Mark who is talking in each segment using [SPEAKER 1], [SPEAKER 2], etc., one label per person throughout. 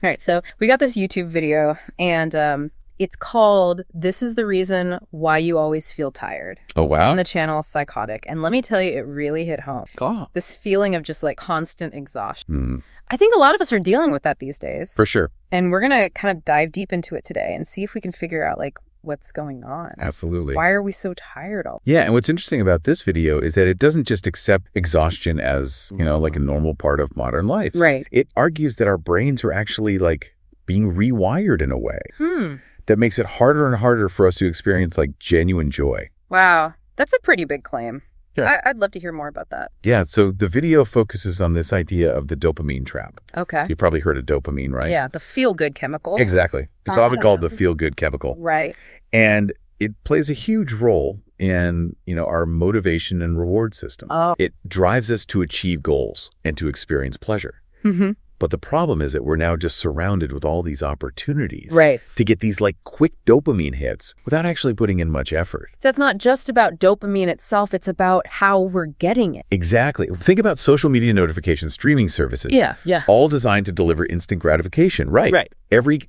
[SPEAKER 1] All right, so we got this YouTube video, and it's called "This is the Reason Why You Always Feel Tired."
[SPEAKER 2] Oh, wow.
[SPEAKER 1] On the channel Psychotic. And let me tell you, it really hit home.
[SPEAKER 2] Oh.
[SPEAKER 1] This feeling of just like constant exhaustion. I think a lot of us are dealing with that these days.
[SPEAKER 2] For sure.
[SPEAKER 1] And we're going to kind of dive deep into it today and see if we can figure out like what's going on.
[SPEAKER 2] Absolutely.
[SPEAKER 1] Why are we so tired all?
[SPEAKER 2] Yeah, and what's interesting about this video is that it doesn't just accept exhaustion as, like a normal part of modern life.
[SPEAKER 1] Right.
[SPEAKER 2] It argues that our brains are actually like being rewired in a way that makes it harder and harder for us to experience like genuine joy.
[SPEAKER 1] Wow. That's a pretty big claim.
[SPEAKER 2] Yeah.
[SPEAKER 1] I'd love to hear more about that.
[SPEAKER 2] Yeah, so the video focuses on this idea of the dopamine trap.
[SPEAKER 1] Okay.
[SPEAKER 2] You probably heard of dopamine, right?
[SPEAKER 1] Yeah, the feel-good chemical.
[SPEAKER 2] Exactly. It's often called the feel-good chemical.
[SPEAKER 1] Right.
[SPEAKER 2] And it plays a huge role in, our motivation and reward system.
[SPEAKER 1] Oh.
[SPEAKER 2] It drives us to achieve goals and to experience pleasure.
[SPEAKER 1] Mm-hmm.
[SPEAKER 2] But the problem is that we're now just surrounded with all these opportunities
[SPEAKER 1] to
[SPEAKER 2] get these like quick dopamine hits without actually putting in much effort.
[SPEAKER 1] So it's not just about dopamine itself, it's about how we're getting it.
[SPEAKER 2] Exactly. Think about social media notification streaming services.
[SPEAKER 1] Yeah.
[SPEAKER 2] All designed to deliver instant gratification. Right. Every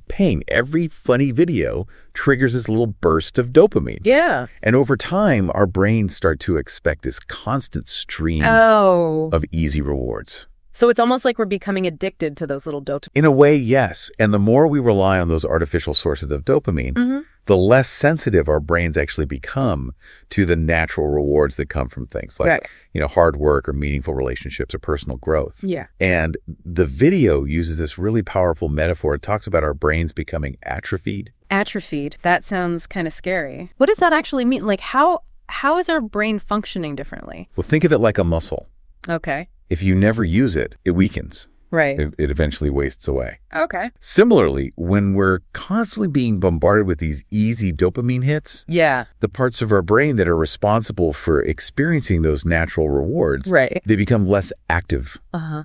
[SPEAKER 2] ping, every funny video triggers this little burst of dopamine.
[SPEAKER 1] Yeah.
[SPEAKER 2] And over time, our brains start to expect this constant stream of easy rewards.
[SPEAKER 1] So it's almost like we're becoming addicted to those little dopamine.
[SPEAKER 2] In a way, yes. And the more we rely on those artificial sources of dopamine, the less sensitive our brains actually become to the natural rewards that come from things like, hard work or meaningful relationships or personal growth.
[SPEAKER 1] Yeah.
[SPEAKER 2] And the video uses this really powerful metaphor. It talks about our brains becoming atrophied.
[SPEAKER 1] Atrophied. That sounds kind of scary. What does that actually mean? Like how is our brain functioning differently?
[SPEAKER 2] Well, think of it like a muscle.
[SPEAKER 1] Okay.
[SPEAKER 2] If you never use it, it weakens.
[SPEAKER 1] Right.
[SPEAKER 2] It eventually wastes away.
[SPEAKER 1] Okay.
[SPEAKER 2] Similarly, when we're constantly being bombarded with these easy dopamine hits, the parts of our brain that are responsible for experiencing those natural rewards, they become less active,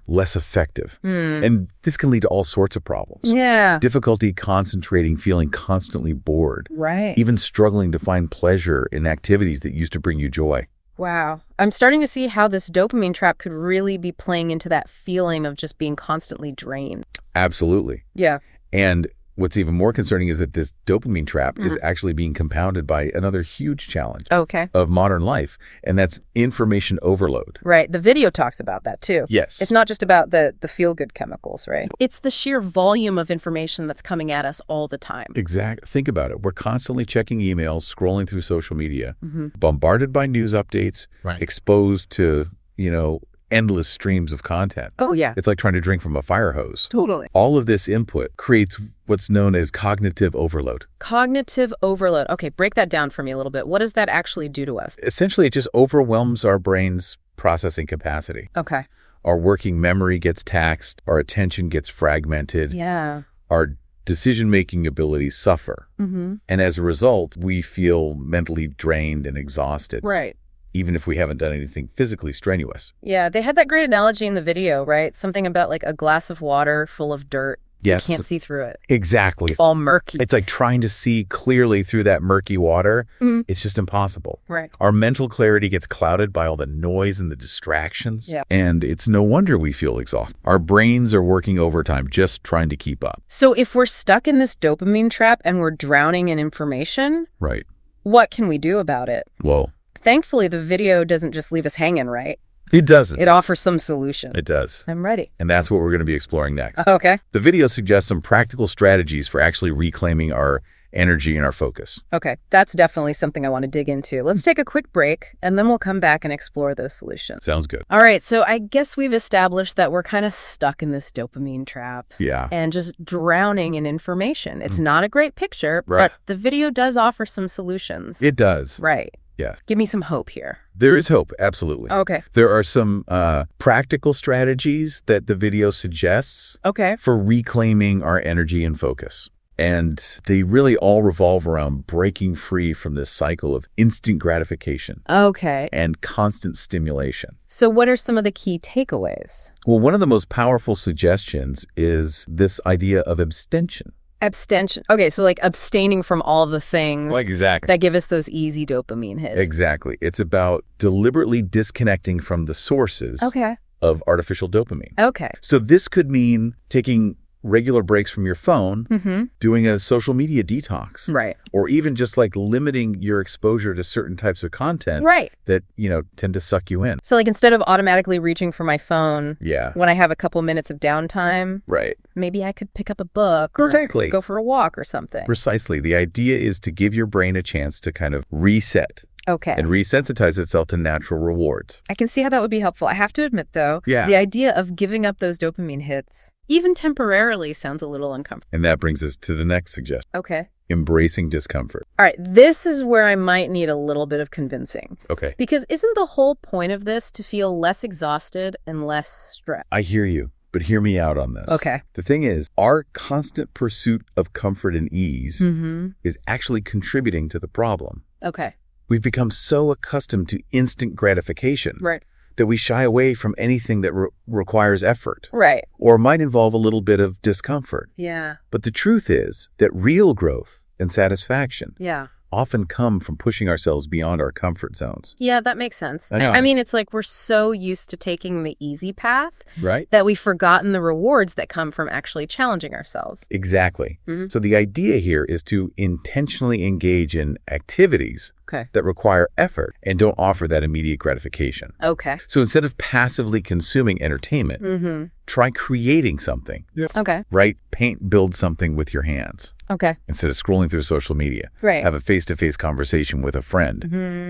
[SPEAKER 2] less effective. And this can lead to all sorts of problems.
[SPEAKER 1] Yeah.
[SPEAKER 2] Difficulty concentrating, feeling constantly bored.
[SPEAKER 1] Right.
[SPEAKER 2] Even struggling to find pleasure in activities that used to bring you joy.
[SPEAKER 1] Wow. I'm starting to see how this dopamine trap could really be playing into that feeling of just being constantly drained.
[SPEAKER 2] Absolutely.
[SPEAKER 1] Yeah.
[SPEAKER 2] And what's even more concerning is that this dopamine trap is actually being compounded by another huge challenge of modern life, and that's information overload.
[SPEAKER 1] Right. The video talks about that too.
[SPEAKER 2] Yes.
[SPEAKER 1] It's not just about the feel-good chemicals, right? It's the sheer volume of information that's coming at us all the time.
[SPEAKER 2] Exactly. Think about it. We're constantly checking emails, scrolling through social media, bombarded by news updates, exposed to, endless streams of content.
[SPEAKER 1] Oh, yeah.
[SPEAKER 2] It's like trying to drink from a fire hose.
[SPEAKER 1] Totally.
[SPEAKER 2] All of this input creates what's known as cognitive overload.
[SPEAKER 1] Cognitive overload. Okay, break that down for me a little bit. What does that actually do to us?
[SPEAKER 2] Essentially, it just overwhelms our brain's processing capacity.
[SPEAKER 1] Okay.
[SPEAKER 2] Our working memory gets taxed. Our attention gets fragmented.
[SPEAKER 1] Yeah.
[SPEAKER 2] Our decision-making abilities suffer. And as a result, we feel mentally drained and exhausted.
[SPEAKER 1] Right.
[SPEAKER 2] Even if we haven't done anything physically strenuous.
[SPEAKER 1] Yeah, they had that great analogy in the video, right? Something about like a glass of water full of dirt.
[SPEAKER 2] Yes.
[SPEAKER 1] You can't see through it.
[SPEAKER 2] Exactly.
[SPEAKER 1] It's all murky.
[SPEAKER 2] It's like trying to see clearly through that murky water. It's just impossible.
[SPEAKER 1] Right.
[SPEAKER 2] Our mental clarity gets clouded by all the noise and the distractions.
[SPEAKER 1] Yeah.
[SPEAKER 2] And it's no wonder we feel exhausted. Our brains are working overtime just trying to keep up.
[SPEAKER 1] So if we're stuck in this dopamine trap and we're drowning in information, what can we do about it?
[SPEAKER 2] Well,
[SPEAKER 1] thankfully, the video doesn't just leave us hanging, right?
[SPEAKER 2] It doesn't.
[SPEAKER 1] It offers some solution.
[SPEAKER 2] It does.
[SPEAKER 1] I'm ready.
[SPEAKER 2] And that's what we're going to be exploring next.
[SPEAKER 1] Okay.
[SPEAKER 2] The video suggests some practical strategies for actually reclaiming our energy and our focus.
[SPEAKER 1] Okay. That's definitely something I want to dig into. Let's take a quick break, and then we'll come back and explore those solutions.
[SPEAKER 2] Sounds good.
[SPEAKER 1] All right. So I guess we've established that we're kind of stuck in this dopamine trap.
[SPEAKER 2] Yeah.
[SPEAKER 1] And just drowning in information. It's not a great picture, but the video does offer some solutions.
[SPEAKER 2] It does.
[SPEAKER 1] Right.
[SPEAKER 2] Yes.
[SPEAKER 1] Give me some hope here.
[SPEAKER 2] There is hope, absolutely.
[SPEAKER 1] Okay.
[SPEAKER 2] There are some practical strategies that the video suggests for reclaiming our energy and focus. And they really all revolve around breaking free from this cycle of instant gratification.
[SPEAKER 1] Okay.
[SPEAKER 2] And constant stimulation.
[SPEAKER 1] So what are some of the key takeaways?
[SPEAKER 2] Well, one of the most powerful suggestions is this idea of abstention.
[SPEAKER 1] Abstention. Okay, so like abstaining from all the things that give us those easy dopamine hits.
[SPEAKER 2] Exactly. It's about deliberately disconnecting from the sources of artificial dopamine.
[SPEAKER 1] Okay.
[SPEAKER 2] So this could mean taking regular breaks from your phone, doing a social media detox.
[SPEAKER 1] Right.
[SPEAKER 2] Or even just like limiting your exposure to certain types of content that, tend to suck you in.
[SPEAKER 1] So like instead of automatically reaching for my phone when I have a couple minutes of downtime, maybe I could pick up a book or go for a walk or something.
[SPEAKER 2] Precisely. The idea is to give your brain a chance to kind of reset.
[SPEAKER 1] Okay.
[SPEAKER 2] And resensitize itself to natural rewards.
[SPEAKER 1] I can see how that would be helpful. I have to admit, though, the idea of giving up those dopamine hits, even temporarily, sounds a little uncomfortable.
[SPEAKER 2] And that brings us to the next suggestion.
[SPEAKER 1] Okay.
[SPEAKER 2] Embracing discomfort.
[SPEAKER 1] All right. This is where I might need a little bit of convincing.
[SPEAKER 2] Okay.
[SPEAKER 1] Because isn't the whole point of this to feel less exhausted and less stressed?
[SPEAKER 2] I hear you, but hear me out on this.
[SPEAKER 1] Okay.
[SPEAKER 2] The thing is, our constant pursuit of comfort and ease is actually contributing to the problem.
[SPEAKER 1] Okay.
[SPEAKER 2] We've become so accustomed to instant gratification that we shy away from anything that requires effort or might involve a little bit of discomfort.
[SPEAKER 1] Yeah.
[SPEAKER 2] But the truth is that real growth and satisfaction often come from pushing ourselves beyond our comfort zones.
[SPEAKER 1] Yeah, that makes sense. I mean, it's like we're so used to taking the easy path that we've forgotten the rewards that come from actually challenging ourselves.
[SPEAKER 2] Exactly. So the idea here is to intentionally engage in activities that require effort and don't offer that immediate gratification.
[SPEAKER 1] Okay.
[SPEAKER 2] So instead of passively consuming entertainment, try creating something.
[SPEAKER 1] Yes. Okay.
[SPEAKER 2] Right? Paint, build something with your hands.
[SPEAKER 1] Okay.
[SPEAKER 2] Instead of scrolling through social media.
[SPEAKER 1] Right.
[SPEAKER 2] Have a face-to-face conversation with a friend.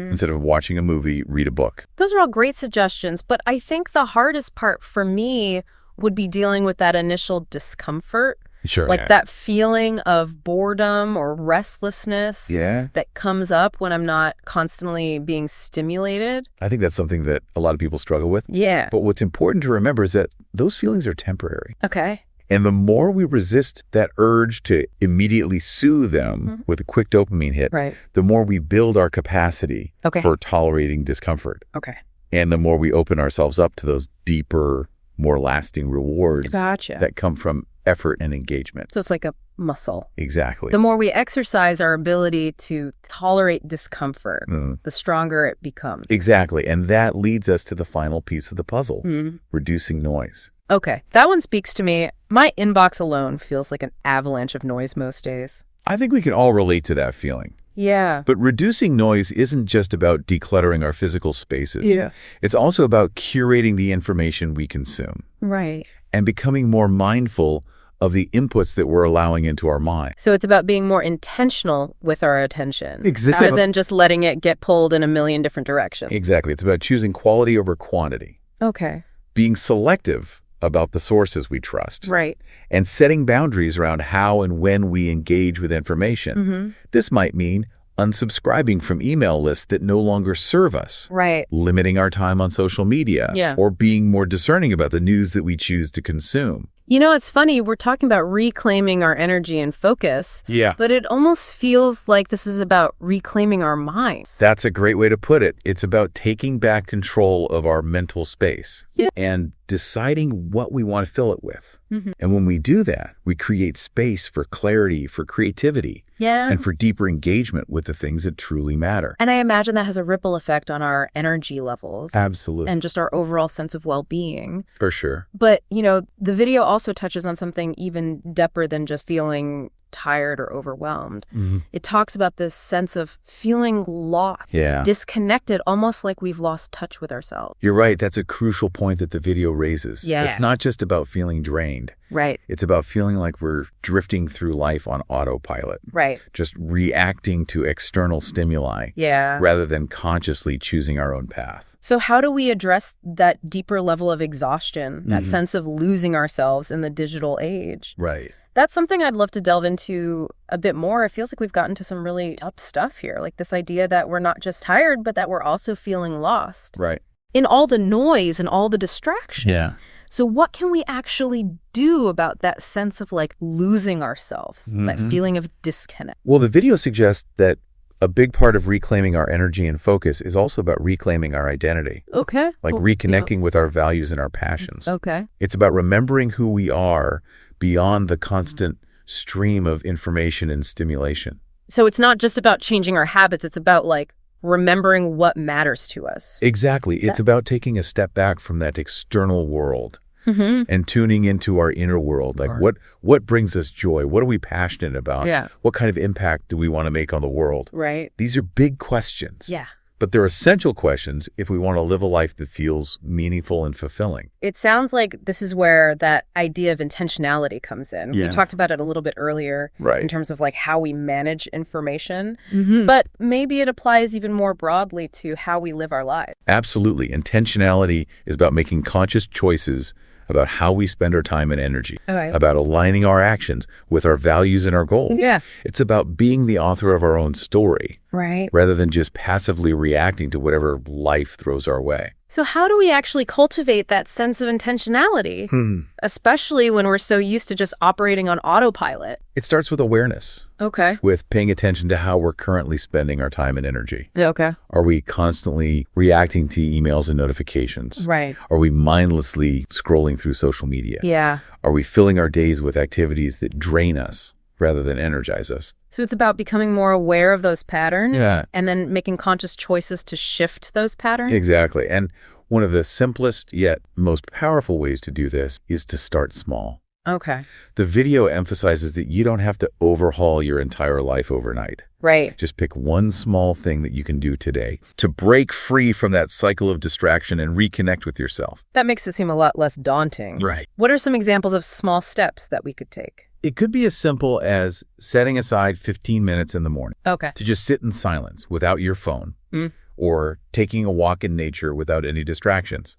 [SPEAKER 2] Instead of watching a movie, read a book.
[SPEAKER 1] Those are all great suggestions, but I think the hardest part for me would be dealing with that initial discomfort.
[SPEAKER 2] Sure.
[SPEAKER 1] Like that feeling of boredom or restlessness that comes up when I'm not constantly being stimulated.
[SPEAKER 2] I think that's something that a lot of people struggle with.
[SPEAKER 1] Yeah.
[SPEAKER 2] But what's important to remember is that those feelings are temporary.
[SPEAKER 1] Okay.
[SPEAKER 2] And the more we resist that urge to immediately soothe them with a quick dopamine hit, the more we build our capacity for tolerating discomfort.
[SPEAKER 1] Okay.
[SPEAKER 2] And the more we open ourselves up to those deeper, more lasting rewards that come from effort and engagement.
[SPEAKER 1] So it's like a muscle.
[SPEAKER 2] Exactly.
[SPEAKER 1] The more we exercise our ability to tolerate discomfort, the stronger it becomes.
[SPEAKER 2] Exactly. And that leads us to the final piece of the puzzle, reducing noise.
[SPEAKER 1] Okay. That one speaks to me. My inbox alone feels like an avalanche of noise most days.
[SPEAKER 2] I think we can all relate to that feeling.
[SPEAKER 1] Yeah.
[SPEAKER 2] But reducing noise isn't just about decluttering our physical spaces.
[SPEAKER 1] Yeah.
[SPEAKER 2] It's also about curating the information we consume.
[SPEAKER 1] Right.
[SPEAKER 2] And becoming more mindful of the inputs that we're allowing into our mind.
[SPEAKER 1] So it's about being more intentional with our attention.
[SPEAKER 2] Exactly.
[SPEAKER 1] Rather than just letting it get pulled in a million different directions.
[SPEAKER 2] Exactly. It's about choosing quality over quantity.
[SPEAKER 1] Okay.
[SPEAKER 2] Being selective about the sources we trust.
[SPEAKER 1] Right.
[SPEAKER 2] And setting boundaries around how and when we engage with information. This might mean unsubscribing from email lists that no longer serve us.
[SPEAKER 1] Right.
[SPEAKER 2] Limiting our time on social media. Or being more discerning about the news that we choose to consume.
[SPEAKER 1] You know, it's funny, we're talking about reclaiming our energy and focus.
[SPEAKER 2] Yeah.
[SPEAKER 1] But it almost feels like this is about reclaiming our minds.
[SPEAKER 2] That's a great way to put it. It's about taking back control of our mental space and deciding what we want to fill it with. And when we do that, we create space for clarity, for creativity, and for deeper engagement with the things that truly matter.
[SPEAKER 1] And I imagine that has a ripple effect on our energy levels.
[SPEAKER 2] Absolutely.
[SPEAKER 1] And just our overall sense of well-being.
[SPEAKER 2] For sure.
[SPEAKER 1] But, you know, the video also touches on something even deeper than just feeling tired or overwhelmed. It talks about this sense of feeling lost, disconnected, almost like we've lost touch with ourselves.
[SPEAKER 2] You're right. That's a crucial point that the video raises. It's not just about feeling drained.
[SPEAKER 1] Right.
[SPEAKER 2] It's about feeling like we're drifting through life on autopilot.
[SPEAKER 1] Right.
[SPEAKER 2] Just reacting to external stimuli. Rather than consciously choosing our own path.
[SPEAKER 1] So how do we address that deeper level of exhaustion, that sense of losing ourselves in the digital age?
[SPEAKER 2] Right.
[SPEAKER 1] That's something I'd love to delve into a bit more. It feels like we've gotten to some really tough stuff here, like this idea that we're not just tired, but that we're also feeling lost.
[SPEAKER 2] Right.
[SPEAKER 1] In all the noise and all the distraction.
[SPEAKER 2] Yeah.
[SPEAKER 1] So what can we actually do about that sense of like losing ourselves, that feeling of disconnect?
[SPEAKER 2] Well, the video suggests that a big part of reclaiming our energy and focus is also about reclaiming our identity.
[SPEAKER 1] Okay.
[SPEAKER 2] Like reconnecting with our values and our passions.
[SPEAKER 1] Okay.
[SPEAKER 2] It's about remembering who we are beyond the constant stream of information and stimulation.
[SPEAKER 1] So it's not just about changing our habits. It's about like remembering what matters to us.
[SPEAKER 2] Exactly. It's about taking a step back from that external world and tuning into our inner world. Like what brings us joy? What are we passionate about?
[SPEAKER 1] Yeah.
[SPEAKER 2] What kind of impact do we want to make on the world?
[SPEAKER 1] Right.
[SPEAKER 2] These are big questions.
[SPEAKER 1] Yeah.
[SPEAKER 2] But they're essential questions if we want to live a life that feels meaningful and fulfilling.
[SPEAKER 1] It sounds like this is where that idea of intentionality comes in.
[SPEAKER 2] Yeah.
[SPEAKER 1] We talked about it a little bit earlier in terms of like how we manage information, but maybe it applies even more broadly to how we live our lives.
[SPEAKER 2] Absolutely. Intentionality is about making conscious choices about how we spend our time and energy, about aligning our actions with our values and our goals.
[SPEAKER 1] Yeah.
[SPEAKER 2] It's about being the author of our own story,
[SPEAKER 1] right,
[SPEAKER 2] rather than just passively reacting to whatever life throws our way.
[SPEAKER 1] So how do we actually cultivate that sense of intentionality, especially when we're so used to just operating on autopilot?
[SPEAKER 2] It starts with awareness.
[SPEAKER 1] Okay.
[SPEAKER 2] With paying attention to how we're currently spending our time and energy.
[SPEAKER 1] Okay.
[SPEAKER 2] Are we constantly reacting to emails and notifications?
[SPEAKER 1] Right.
[SPEAKER 2] Are we mindlessly scrolling through social media?
[SPEAKER 1] Yeah.
[SPEAKER 2] Are we filling our days with activities that drain us rather than energize us?
[SPEAKER 1] So it's about becoming more aware of those patterns and then making conscious choices to shift those patterns?
[SPEAKER 2] Exactly. And one of the simplest yet most powerful ways to do this is to start small.
[SPEAKER 1] Okay.
[SPEAKER 2] The video emphasizes that you don't have to overhaul your entire life overnight.
[SPEAKER 1] Right.
[SPEAKER 2] Just pick one small thing that you can do today to break free from that cycle of distraction and reconnect with yourself.
[SPEAKER 1] That makes it seem a lot less daunting.
[SPEAKER 2] Right.
[SPEAKER 1] What are some examples of small steps that we could take?
[SPEAKER 2] It could be as simple as setting aside 15 minutes in the morning to just sit in silence without your phone, or taking a walk in nature without any distractions,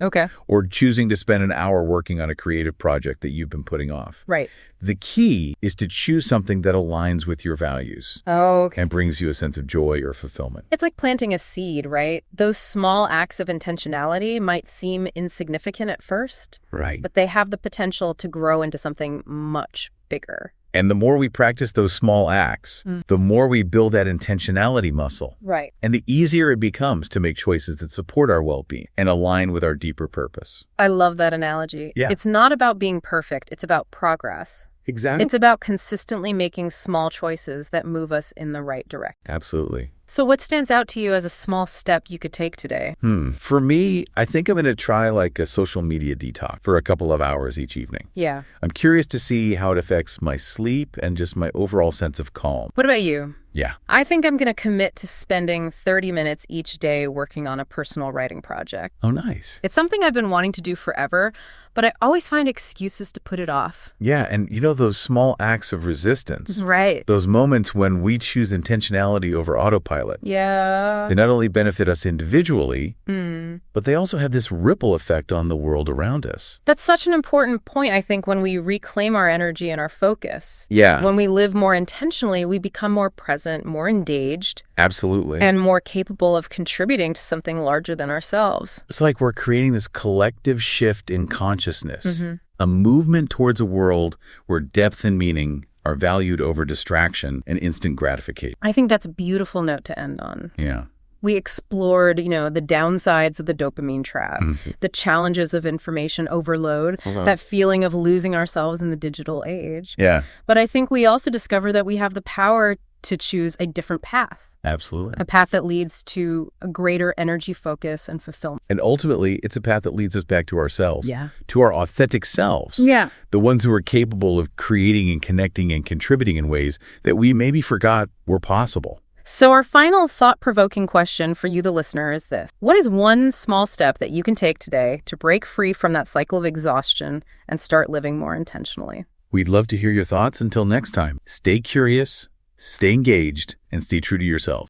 [SPEAKER 2] or choosing to spend an hour working on a creative project that you've been putting off.
[SPEAKER 1] Right.
[SPEAKER 2] The key is to choose something that aligns with your values and brings you a sense of joy or fulfillment.
[SPEAKER 1] It's like planting a seed, right? Those small acts of intentionality might seem insignificant at first, but they have the potential to grow into something much bigger.
[SPEAKER 2] And the more we practice those small acts, the more we build that intentionality muscle.
[SPEAKER 1] Right.
[SPEAKER 2] And the easier it becomes to make choices that support our well-being and align with our deeper purpose.
[SPEAKER 1] I love that analogy.
[SPEAKER 2] Yeah.
[SPEAKER 1] It's not about being perfect. It's about progress.
[SPEAKER 2] Exactly.
[SPEAKER 1] It's about consistently making small choices that move us in the right direction.
[SPEAKER 2] Absolutely.
[SPEAKER 1] So what stands out to you as a small step you could take today?
[SPEAKER 2] For me, I think I'm going to try like a social media detox for a couple of hours each evening.
[SPEAKER 1] Yeah.
[SPEAKER 2] I'm curious to see how it affects my sleep and just my overall sense of calm.
[SPEAKER 1] What about you?
[SPEAKER 2] Yeah.
[SPEAKER 1] I think I'm going to commit to spending 30 minutes each day working on a personal writing project.
[SPEAKER 2] Oh, nice.
[SPEAKER 1] It's something I've been wanting to do forever, but I always find excuses to put it off.
[SPEAKER 2] Yeah, and you know those small acts of resistance.
[SPEAKER 1] Right.
[SPEAKER 2] Those moments when we choose intentionality over autopilot.
[SPEAKER 1] Yeah.
[SPEAKER 2] They not only benefit us individually, but they also have this ripple effect on the world around us.
[SPEAKER 1] That's such an important point, I think, when we reclaim our energy and our focus.
[SPEAKER 2] Yeah.
[SPEAKER 1] When we live more intentionally, we become more present, more engaged.
[SPEAKER 2] Absolutely.
[SPEAKER 1] And more capable of contributing to something larger than ourselves.
[SPEAKER 2] It's like we're creating this collective shift in consciousness, a movement towards a world where depth and meaning are valued over distraction and instant gratification.
[SPEAKER 1] I think that's a beautiful note to end on.
[SPEAKER 2] Yeah.
[SPEAKER 1] We explored, the downsides of the dopamine trap, the challenges of information overload, that feeling of losing ourselves in the digital age.
[SPEAKER 2] Yeah.
[SPEAKER 1] But I think we also discovered that we have the power to choose a different path.
[SPEAKER 2] Absolutely.
[SPEAKER 1] A path that leads to a greater energy focus and fulfillment.
[SPEAKER 2] And ultimately, it's a path that leads us back to ourselves.
[SPEAKER 1] Yeah.
[SPEAKER 2] To our authentic selves.
[SPEAKER 1] Yeah.
[SPEAKER 2] The ones who are capable of creating and connecting and contributing in ways that we maybe forgot were possible.
[SPEAKER 1] So our final thought-provoking question for you, the listener, is this. What is one small step that you can take today to break free from that cycle of exhaustion and start living more intentionally?
[SPEAKER 2] We'd love to hear your thoughts. Until next time, stay curious, stay engaged, and stay true to yourself.